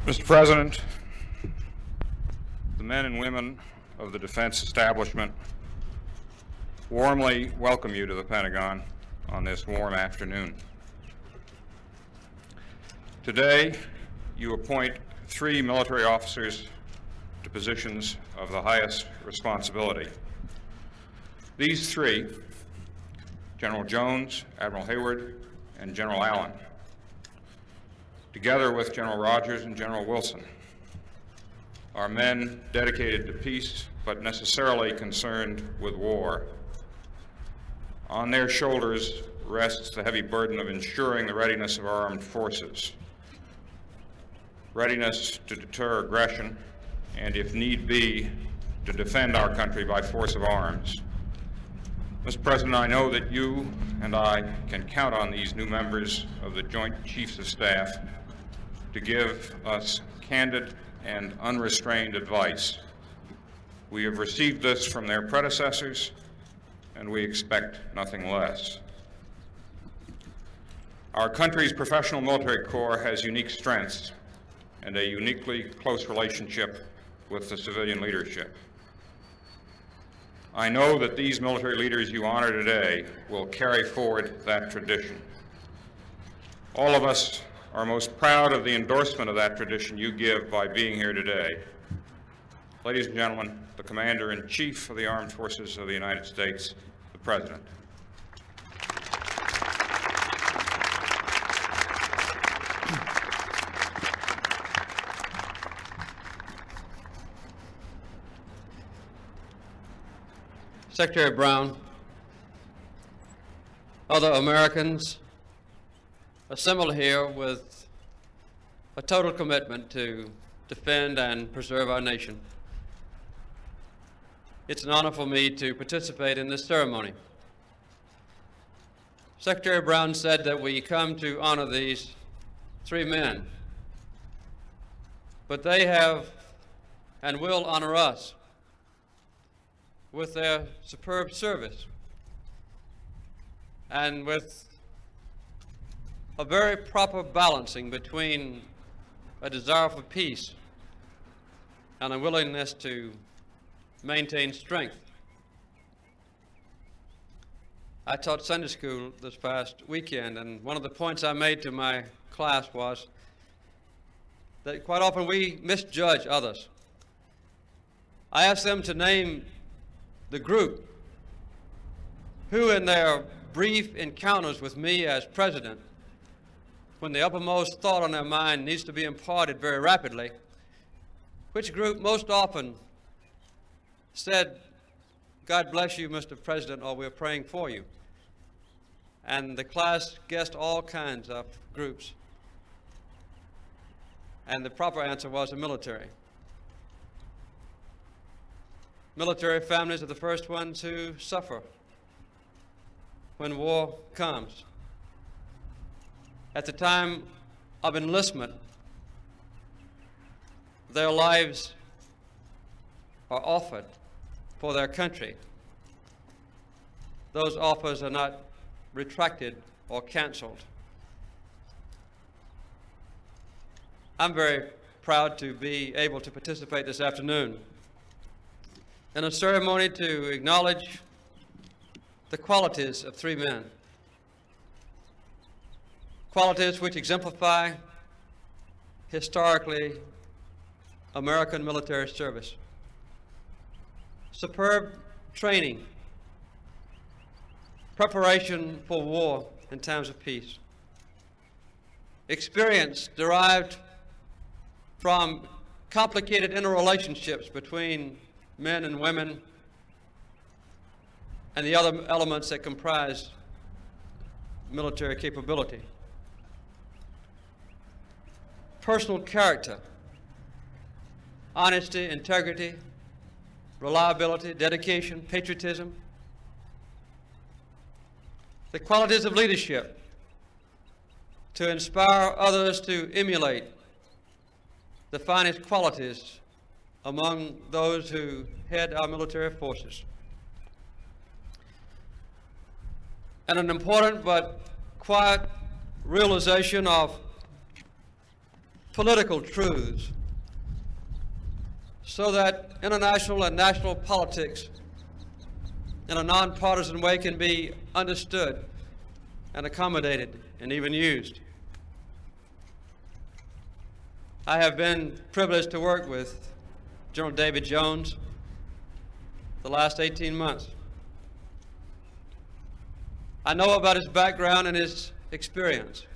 Mr. President, the men and women of the defense establishment warmly welcome you to the Pentagon on this warm afternoon. Today, you appoint 3 military officers to positions of the highest responsibility. These 3, General Jones, Admiral Hayward, and General Allen, together with General Rogers and General Wilson, are men dedicated to peace but necessarily concerned with war. On their shoulders rests the heavy burden of ensuring the readiness of our armed forces, readiness to deter aggression, and if need be, to defend our country by force of arms. Mr. President, I know that you and I can count on these new members of the Joint Chiefs of Staff to give us candid and unrestrained advice. We have received this from their predecessors, and we expect nothing less. Our country's professional military corps has unique strengths and a uniquely close relationship with the civilian leadership. I know that these military leaders you honor today will carry forward that tradition. All of us are most proud of the endorsement of that tradition you give by being here today. Ladies and gentlemen, the Commander-in-Chief of the Armed Forces of the United States, the President. Secretary Brown, other Americans assembled here with a total commitment to defend and preserve our nation. It's an honor for me to participate in this ceremony. Secretary Brown said that we come to honor these 3 men, but they have and will honor us with their superb service and with a very proper balancing between a desire for peace and a willingness to maintain strength. I taught Sunday school this past weekend, and one of the points I made to my class was that quite often we misjudge others. I asked them to name the group who in their brief encounters with me as president, when the uppermost thought on their mind needs to be imparted very rapidly, which group most often said, "God bless you, Mr. President," or "We're praying for you." And the class guessed all kinds of groups. And the proper answer was the military. Military families are the first ones who suffer when war comes. At the time of enlistment, their lives are offered for their country. Those offers are not retracted or canceled. I'm very proud to be able to participate this afternoon in a ceremony to acknowledge the qualities of 3 men. Qualities which exemplify historically American military service. Superb training, preparation for war in times of peace, experience derived from complicated interrelationships between men and women and the other elements that comprise military capability. Personal character, honesty, integrity, reliability, dedication, patriotism. The qualities of leadership to inspire others to emulate the finest qualities among those who head our military forces. And an important but quiet realization of political truths so that international and national politics in a nonpartisan way can be understood and accommodated and even used. I have been privileged to work with General David Jones the last 18 months. I know about his background and his experience.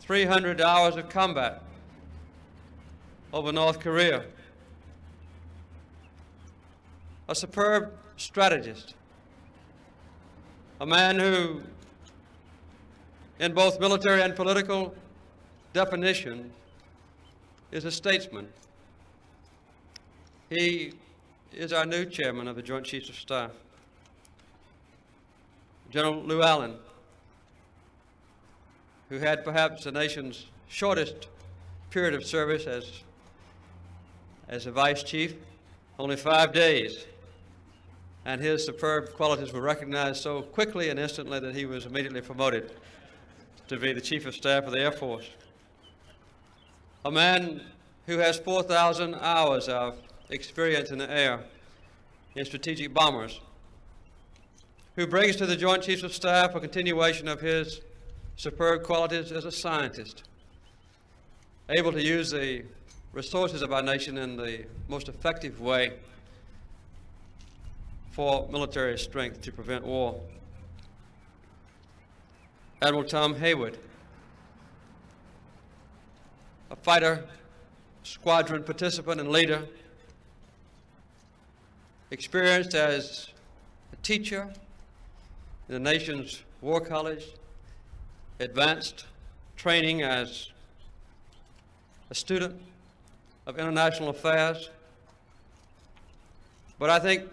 300 hours of combat over North Korea. A superb strategist. A man who, in both military and political definition, is a statesman. He is our new chairman of the Joint Chiefs of Staff. General Lew Allen, who had perhaps the nation's shortest period of service as a vice chief, only 5 days. And his superb qualities were recognized so quickly and instantly that he was immediately promoted to be the Chief of Staff of the Air Force. A man who has 4,000 hours of experience in the air in strategic bombers, who brings to the Joint Chiefs of Staff a continuation of his superb qualities as a scientist, able to use the resources of our nation in the most effective way for military strength to prevent war. Admiral Tom Hayward, a fighter, squadron participant and leader, experienced as a teacher in the nation's War College, advanced training as a student of international affairs. But I think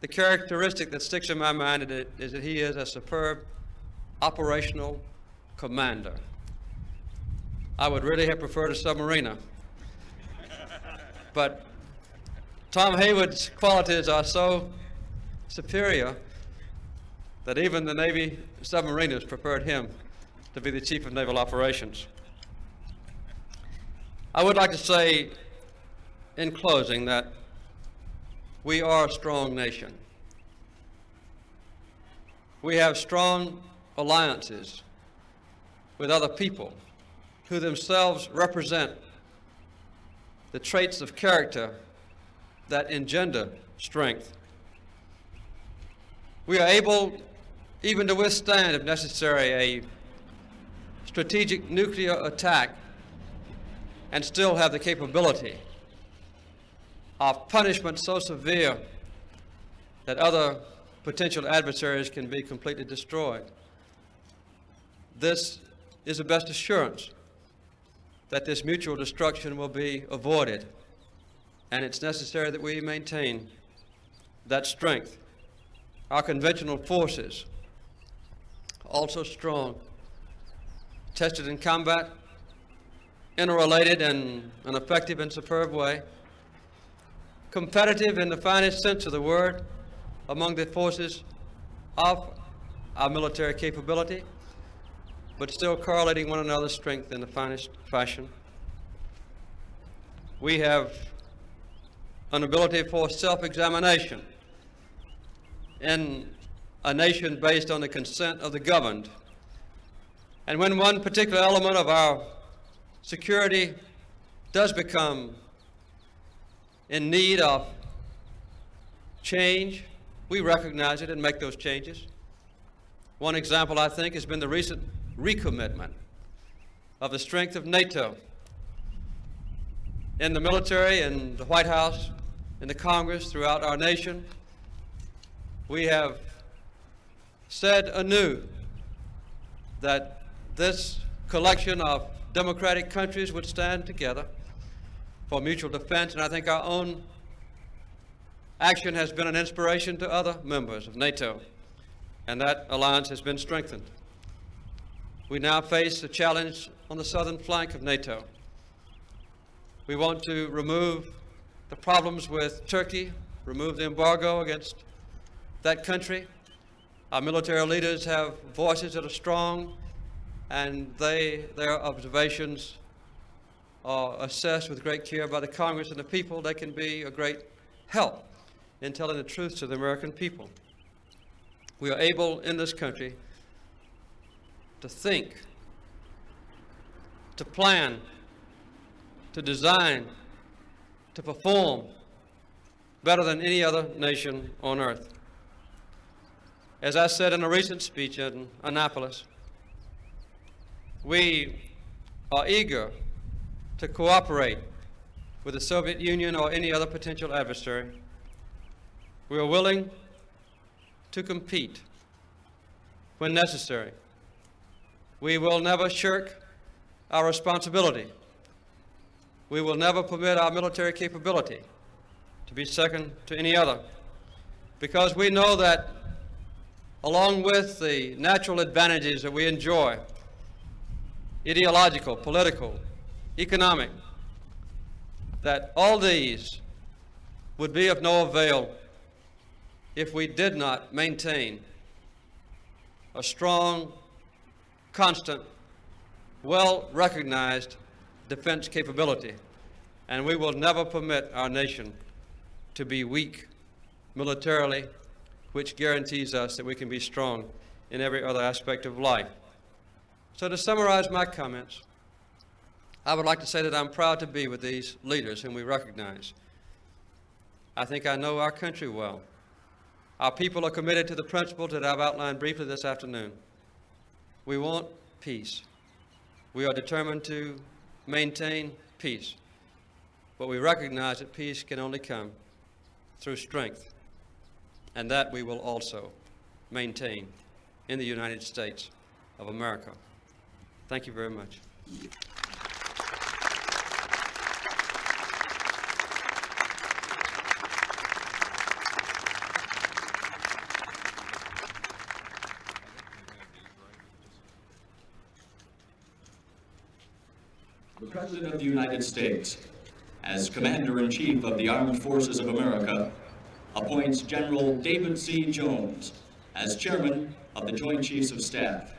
the characteristic that sticks in my mind is that he is a superb operational commander. I would really have preferred a submariner. But Tom Hayward's qualities are so superior that even the Navy submariners preferred him to be the Chief of Naval Operations. I would like to say in closing that we are a strong nation. We have strong alliances with other people who themselves represent the traits of character that engender strength. We are able even to withstand, if necessary, a strategic nuclear attack and still have the capability of punishment so severe that other potential adversaries can be completely destroyed. This is the best assurance that this mutual destruction will be avoided, and it's necessary that we maintain that strength. Our conventional forces, also strong, tested in combat, interrelated in an effective and superb way, competitive in the finest sense of the word among the forces of our military capability, but still correlating one another's strength in the finest fashion. We have an ability for self-examination in a nation based on the consent of the governed. And when one particular element of our security does become in need of change, we recognize it and make those changes. One example, I think, has been the recent recommitment of the strength of NATO in the military, in the White House, in the Congress, throughout our nation. We have said anew that this collection of democratic countries would stand together for mutual defense, and I think our own action has been an inspiration to other members of NATO, and that alliance has been strengthened. We now face a challenge on the southern flank of NATO. We want to remove the problems with Turkey, remove the embargo against that country. Our military leaders have voices that are strong and their observations are assessed with great care by the Congress and the people. They can be a great help in telling the truth to the American people. We are able in this country to think, to plan, to design, to perform better than any other nation on earth. As I said in a recent speech in Annapolis, we are eager to cooperate with the Soviet Union or any other potential adversary. We are willing to compete when necessary. We will never shirk our responsibility. We will never permit our military capability to be second to any other, because we know that along with the natural advantages that we enjoy, ideological, political, economic, that all these would be of no avail if we did not maintain a strong, constant, well-recognized defense capability. And we will never permit our nation to be weak militarily, which guarantees us that we can be strong in every other aspect of life. So to summarize my comments, I would like to say that I'm proud to be with these leaders whom we recognize. I think I know our country well. Our people are committed to the principles that I've outlined briefly this afternoon. We want peace. We are determined to maintain peace. But we recognize that peace can only come through strength, and that we will also maintain in the United States of America. Thank you very much. The President of the United States, as Commander-in-Chief of the Armed Forces of America, appoints General David C. Jones as Chairman of the Joint Chiefs of Staff.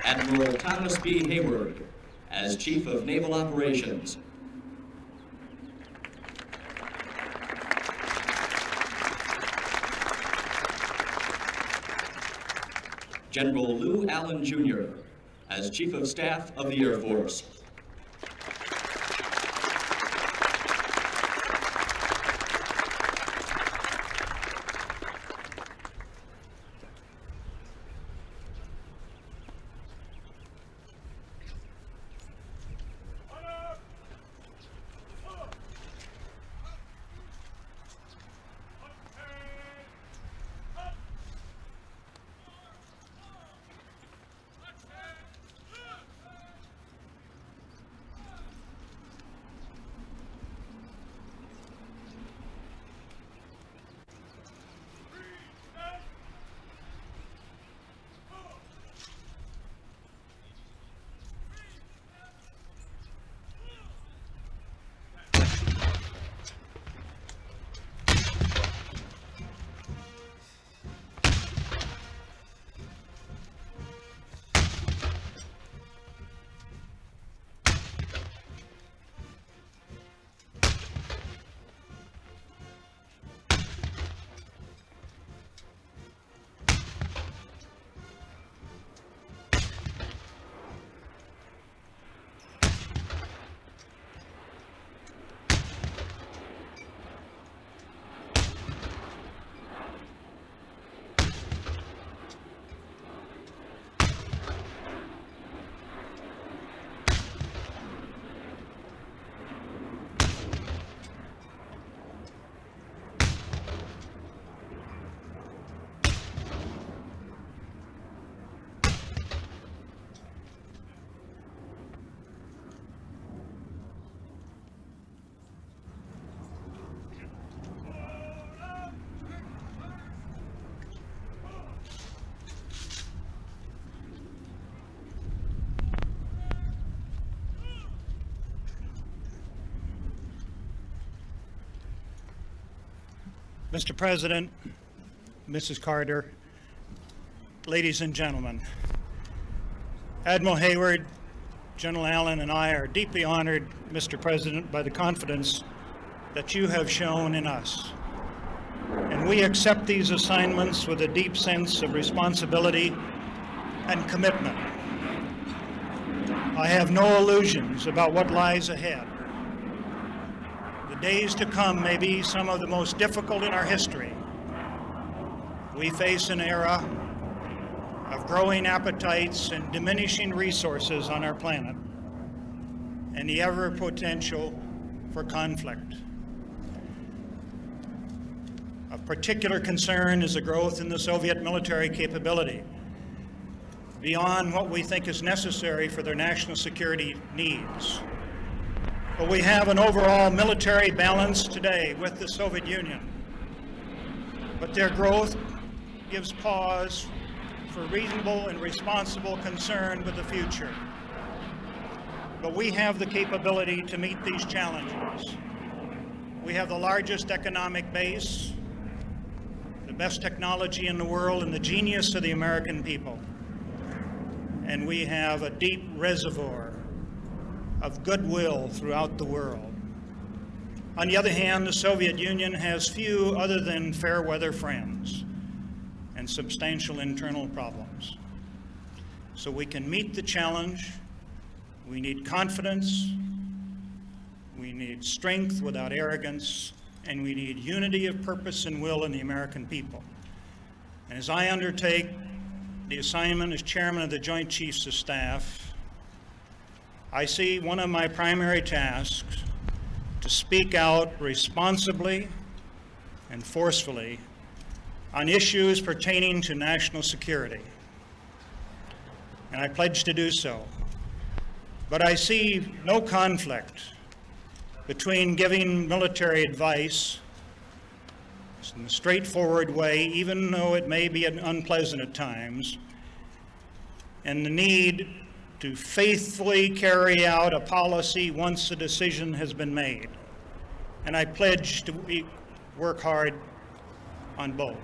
Admiral Thomas B. Hayward as Chief of Naval Operations. General Lou Allen, Jr. as Chief of Staff of the Air Force. Mr. President, Mrs. Carter, ladies and gentlemen, Admiral Hayward, General Allen, and I are deeply honored, Mr. President, by the confidence that you have shown in us. And we accept these assignments with a deep sense of responsibility and commitment. I have no illusions about what lies ahead. The days to come may be some of the most difficult in our history. We face an era of growing appetites and diminishing resources on our planet, and the ever potential for conflict. Of particular concern is the growth in the Soviet military capability beyond what we think is necessary for their national security needs. But we have an overall military balance today with the Soviet Union. But their growth gives pause for reasonable and responsible concern with the future. But we have the capability to meet these challenges. We have the largest economic base, the best technology in the world, and the genius of the American people. And we have a deep reservoir of goodwill throughout the world. On the other hand, the Soviet Union has few other than fair weather friends and substantial internal problems. So we can meet the challenge. We need confidence, we need strength without arrogance, and we need unity of purpose and will in the American people. And as I undertake the assignment as Chairman of the Joint Chiefs of Staff, I see one of my primary tasks to speak out responsibly and forcefully on issues pertaining to national security. And I pledge to do so. But I see no conflict between giving military advice in a straightforward way, even though it may be unpleasant at times, and the need to faithfully carry out a policy once a decision has been made. And I pledge to work hard on both.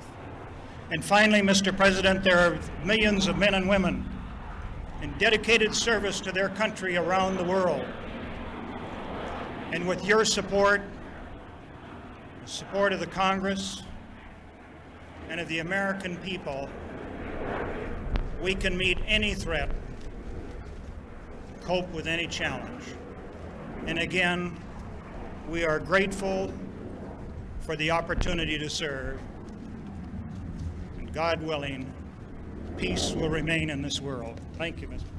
And finally, Mr. President, there are millions of men and women in dedicated service to their country around the world. And with your support, the support of the Congress, and of the American people, we can meet any threat, cope with any challenge. And again, we are grateful for the opportunity to serve. And God willing, peace will remain in this world. Thank you, Mr. President.